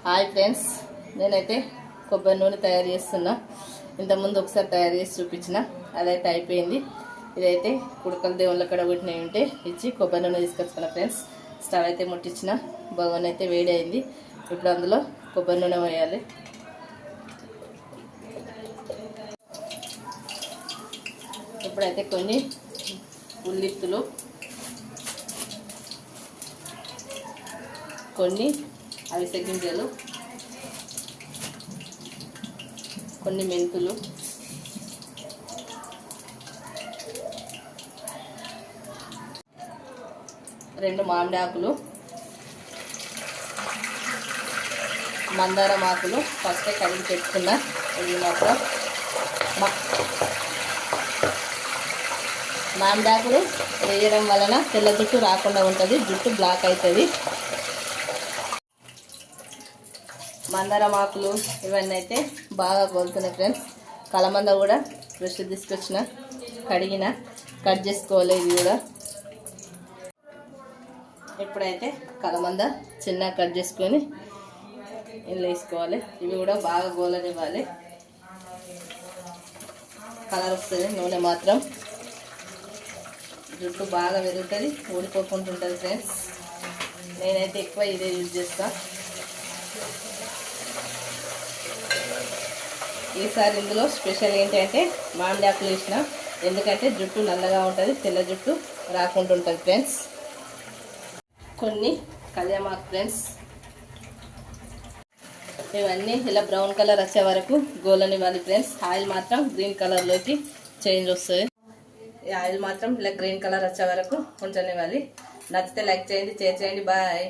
Hi friends, నేనైతే కొబ్బరి నూనె తయారు చేస్తున్నా. ఇంతకుముందు ఒకసారి తయారు చేసి చూపించిన, అదైతే అయిపోయింది. ఇదైతే కుడకల దేవుళ్ళ కడ కొట్టినవి ఉంటే ఇచ్చి కొబ్బరి నూనె తీసుకొచ్చుకున్నా ఫ్రెండ్స్. స్టవ్ అయితే ముట్టించిన, బగోన్ అయితే వేడి అయింది. ఇప్పుడు అందులో కొబ్బరి నూనె వేయాలి. ఇప్పుడైతే కొన్ని ఉల్లిత్తులు, కొన్ని అవిసె గింజలు, కొన్ని మెంతులు, రెండు మామిడి ఆకులు, మందారం ఆకులు ఫస్ట్ కడిగి పెట్టుకున్నా. ఇది మాత్రం మామిడి ఆకులు వేయడం వలన తెల్ల జుట్టు రాకుండా ఉంటుంది, జుట్టు బ్లాక్ అవుతుంది. మందారం ఆకులు ఇవన్నీ అయితే బాగా కోలుతున్నాయి ఫ్రెండ్స్. కలమంద కూడా ఫ్రెష్ తీసుకొచ్చిన, కడిగిన, కట్ చేసుకోవాలి. ఇది కూడా ఇప్పుడైతే కలమంద చిన్న కట్ చేసుకొని ఇందులో వేసుకోవాలి. ఇవి కూడా బాగా గోలనివ్వాలి, కలర్ వస్తుంది. నూనె మాత్రం జుట్టు బాగా పెరుగుతుంది, ఊడిపోకుండా ఉంటుంది ఫ్రెండ్స్. నేనైతే ఎక్కువ ఇదే యూజ్ చేస్తాను. ఈసారి ఇందులో స్పెషల్ ఏంటంటే మామిడి ఆకులు వేసిన, ఎందుకంటే జుట్టు నల్లగా ఉంటుంది, తెల్ల జుట్టు రాకుండా ఉంటుంది ఫ్రెండ్స్. కొన్ని కళ్యామాకు ఫ్రెండ్స్. ఇవన్నీ ఇలా బ్రౌన్ కలర్ వచ్చే వరకు గోలనివ్వాలి ఫ్రెండ్స్. ఆయిల్ మాత్రం గ్రీన్ కలర్లోకి చేంజ్ వస్తుంది. ఈ ఆయిల్ మాత్రం ఇలా గ్రీన్ కలర్ వచ్చే వరకు ఉంచనివ్వాలి. నచ్చితే లైక్ చేయండి, షేర్ చేయండి. బాయ్.